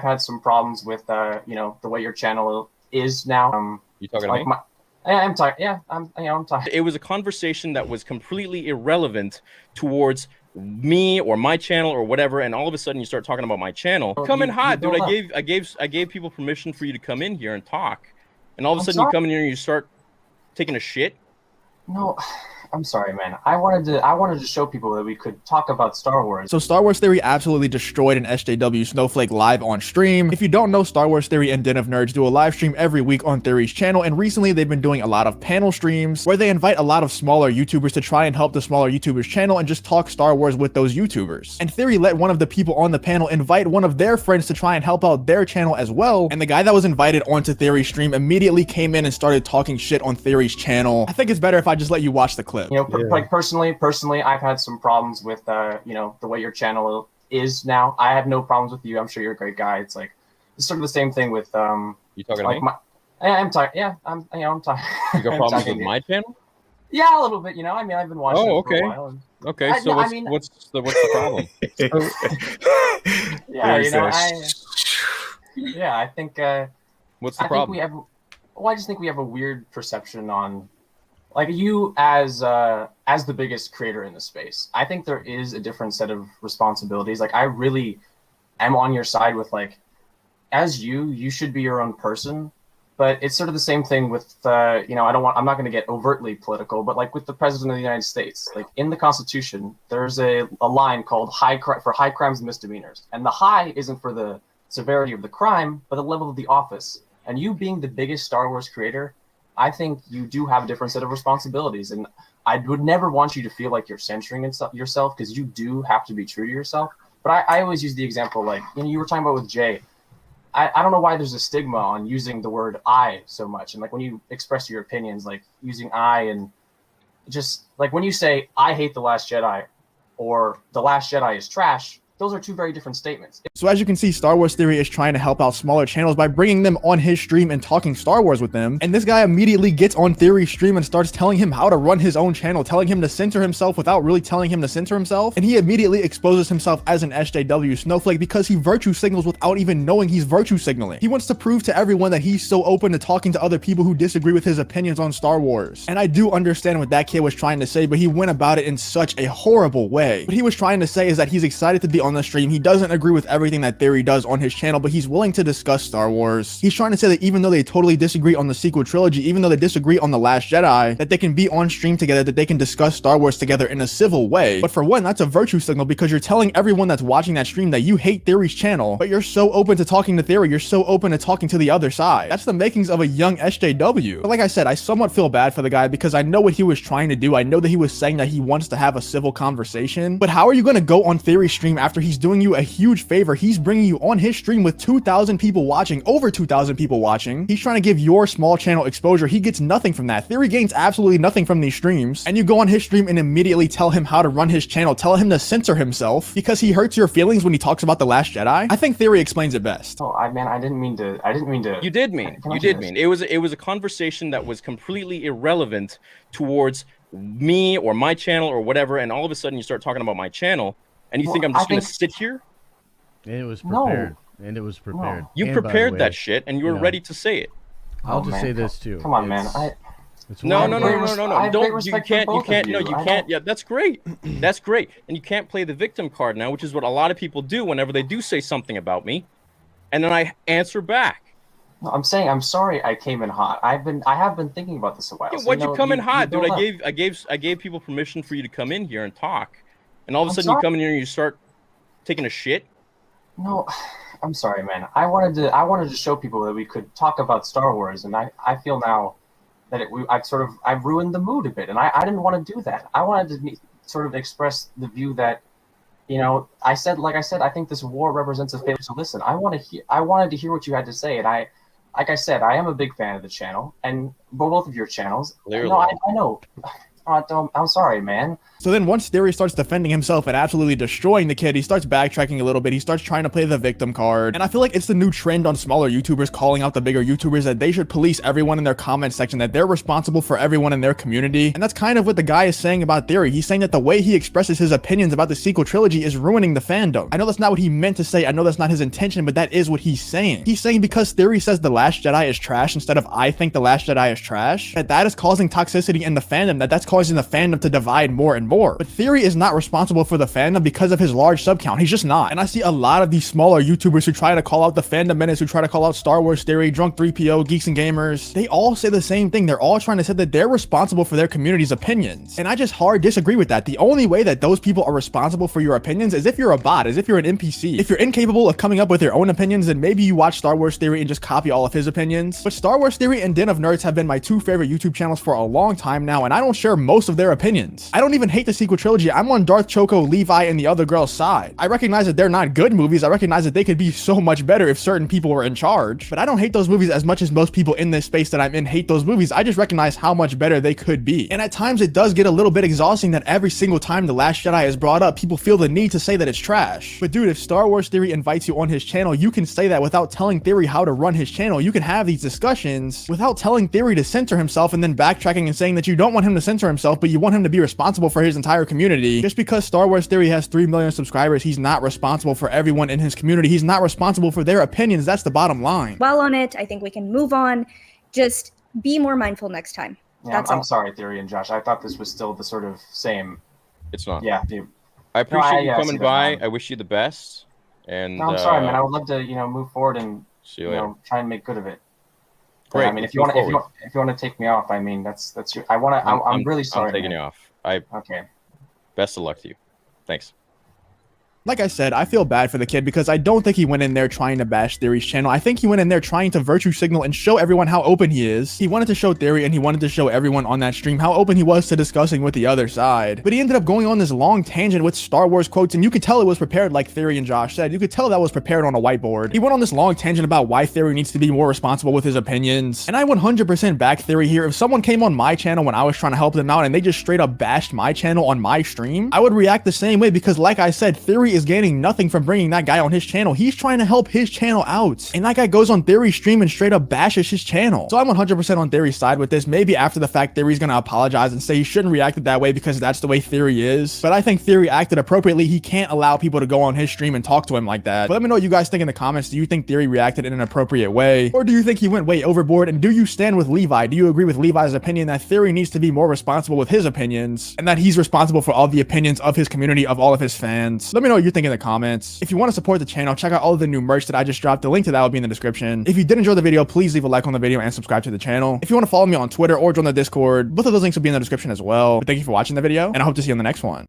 had some problems with, the way your channel is now. You talking to me? I'm tired. Yeah, I'm tired. It was a conversation that was completely irrelevant towards me or my channel or whatever, and all of a sudden you start talking about my channel. Come in hot, dude. I gave people permission for you to come in here and talk, and all of a sudden you come in here and you start taking a shit. No, I'm sorry, man. I wanted to show people that we could talk about Star Wars. So Star Wars Theory absolutely destroyed an SJW Snowflake live on stream. If you don't know, Star Wars Theory and Den of Nerds do a live stream every week on Theory's channel, and recently they've been doing a lot of panel streams where they invite a lot of smaller YouTubers to try and help the smaller YouTubers channel and just talk Star Wars with those YouTubers. And Theory let one of the people on the panel invite one of their friends to try and help out their channel as well, and the guy that was invited onto Theory's stream immediately came in and started talking shit on Theory's channel. I think it's better if I just let you watch the clip. Like personally, I've had some problems with, the way your channel is now. I have no problems with you. I'm sure you're a great guy. It's like, it's sort of the same thing with, You talking to me? I'm tired. Yeah, I'm tired. You got problems with my channel? Yeah, a little bit. I mean, I've been watching it for a while. And okay. So what's the problem? I think. What's the problem? I just think we have a weird perception on, like, you as the biggest creator in the space. I think there is a different set of responsibilities. Like, I really am on your side with, like, as you should be your own person. But it's sort of the same thing with, I'm not going to get overtly political, but like with the president of the United States, like in the Constitution, there's a line called for high crimes and misdemeanors. And the high isn't for the severity of the crime, but the level of the office. And you being the biggest Star Wars creator, I think you do have a different set of responsibilities. And I would never want you to feel like you're censoring yourself, because you do have to be true to yourself. But I always use the example, like, you were talking about with Jay. I don't know why there's a stigma on using the word I so much. And like when you express your opinions, like using I, and just like when you say, I hate The Last Jedi or The Last Jedi is trash, those are two very different statements. So as you can see, Star Wars Theory is trying to help out smaller channels by bringing them on his stream and talking Star Wars with them. And this guy immediately gets on Theory's stream and starts telling him how to run his own channel, telling him to censor himself without really telling him to censor himself. And he immediately exposes himself as an SJW Snowflake because he virtue signals without even knowing he's virtue signaling. He wants to prove to everyone that he's so open to talking to other people who disagree with his opinions on Star Wars. And I do understand what that kid was trying to say, but he went about it in such a horrible way. What he was trying to say is that he's excited to be on the stream. He doesn't agree with everything that Theory does on his channel, but he's willing to discuss Star Wars. He's trying to say that even though they totally disagree on the sequel trilogy, even though they disagree on The Last Jedi, that they can be on stream together, that they can discuss Star Wars together in a civil way. But for one, that's a virtue signal, because you're telling everyone that's watching that stream that you hate Theory's channel, but you're so open to talking to Theory, you're so open to talking to the other side. That's the makings of a young SJW. But like I said, I somewhat feel bad for the guy because I know what he was trying to do. I know that he was saying that he wants to have a civil conversation, but how are you going to go on Theory's stream after he's doing you a huge favor? He's bringing you on his stream with 2,000 people watching, over 2,000 people watching. He's trying to give your small channel exposure. He gets nothing from that. Theory gains absolutely nothing from these streams. And you go on his stream and immediately tell him how to run his channel, tell him to censor himself because he hurts your feelings when he talks about The Last Jedi. I think Theory explains it best. Oh, I didn't mean to. You did mean. It was a conversation that was completely irrelevant towards me or my channel or whatever, and all of a sudden you start talking about my channel, and you think I'm just going to sit here? And it was prepared. No. And it was prepared. No. You prepared that shit, and you were ready to say it. I'll just say this too. Come on, man. No. Don't. You can't. No, you can't. Yeah, that's great. That's great. And you can't play the victim card now, which is what a lot of people do whenever they do say something about me, and then I answer back. No, I'm saying I'm sorry I came in hot. I have been thinking about this a while. Yeah, why'd you come in hot, dude? I gave people permission for you to come in here and talk, and all of a sudden you come in here and you start taking a shit. No, I'm sorry, man. I wanted to show people that we could talk about Star Wars, and I feel now that I've ruined the mood a bit, and I didn't want to do that. I wanted to sort of express the view that, I said, I think this war represents a failure. So listen, I wanted to hear what you had to say, and like I said, I am a big fan of the channel and both of your channels. Clearly. No, I know. I'm sorry, man. So then once Theory starts defending himself and absolutely destroying the kid, he starts backtracking a little bit. He starts trying to play the victim card. And I feel like it's the new trend on smaller YouTubers calling out the bigger YouTubers that they should police everyone in their comment section, that they're responsible for everyone in their community. And that's kind of what the guy is saying about Theory. He's saying that the way he expresses his opinions about the sequel trilogy is ruining the fandom. I know that's not what he meant to say. I know that's not his intention, but that is what he's saying. He's saying because Theory says The Last Jedi is trash instead of I think The Last Jedi is trash, that is causing toxicity in the fandom, that's causing the fandom to divide more and more. But Theory is not responsible for the fandom because of his large sub count. He's just not. And I see a lot of these smaller YouTubers who try to call out the fandom menace, who try to call out Star Wars Theory, Drunk 3PO, Geeks and Gamers. They all say the same thing. They're all trying to say that they're responsible for their community's opinions. And I just hard disagree with that. The only way that those people are responsible for your opinions is if you're a bot, is if you're an NPC. If you're incapable of coming up with your own opinions, then maybe you watch Star Wars Theory and just copy all of his opinions. But Star Wars Theory and Den of Nerds have been my two favorite YouTube channels for a long time now, and I don't share most of their opinions. I don't even hate the sequel trilogy. I'm on Darth Choco, Levi, and the other girl's side. I recognize that they're not good movies. I recognize that they could be so much better if certain people were in charge, but I don't hate those movies as much as most people in this space that I'm in hate those movies. I just recognize how much better they could be. And at times it does get a little bit exhausting that every single time The Last Jedi is brought up, people feel the need to say that it's trash. But dude, if Star Wars Theory invites you on his channel, you can say that without telling Theory how to run his channel. You can have these discussions without telling Theory to censor himself and then backtracking and saying that you don't want him to censor himself, but you want him to be responsible for his entire community. Just because Star Wars Theory has 3 million subscribers, he's not responsible for everyone in his community. He's not responsible for their opinions. That's the bottom line. Well on it. I think we can move on. Just be more mindful next time. Yeah, I'm sorry, Theory and Josh. I thought this was still the sort of same. It's not. Yeah, dude. I appreciate you coming by. I wish you the best. And no, I'm sorry, man. I would love to, move forward and try and make good of it. Great. I mean, if you want to take me off, I mean, that's your. I'm really sorry. I'm taking you off. Okay. Best of luck to you. Thanks. Like I said, I feel bad for the kid because I don't think he went in there trying to bash Theory's channel. I think he went in there trying to virtue signal and show everyone how open he is. He wanted to show Theory and he wanted to show everyone on that stream how open he was to discussing with the other side. But he ended up going on this long tangent with Star Wars quotes, and you could tell it was prepared, like Theory and Josh said. You could tell that was prepared on a whiteboard. He went on this long tangent about why Theory needs to be more responsible with his opinions. And I 100% back Theory here. If someone came on my channel when I was trying to help them out and they just straight up bashed my channel on my stream, I would react the same way because, like I said, Theory is gaining nothing from bringing that guy on his channel. He's trying to help his channel out, and that guy goes on Theory's stream and straight up bashes his channel. So I'm 100% on Theory's side with this. Maybe after the fact Theory's gonna apologize and say he shouldn't react that way because that's the way Theory is, but I think Theory acted appropriately. He can't allow people to go on his stream and talk to him like that. But let me know what you guys think in the comments. Do you think Theory reacted in an appropriate way, or do you think he went way overboard? And do you stand with Levi? Do you agree with Levi's opinion that Theory needs to be more responsible with his opinions and that he's responsible for all the opinions of his community, of all of his fans? Let me know what you think in the comments. If you want to support the channel, check out all of the new merch that I just dropped. The link to that will be in the description. If you did enjoy the video, please leave a like on the video and subscribe to the channel. If you want to follow me on Twitter or join the Discord, both of those links will be in the description as well. But thank you for watching the video, and I hope to see you on the next one.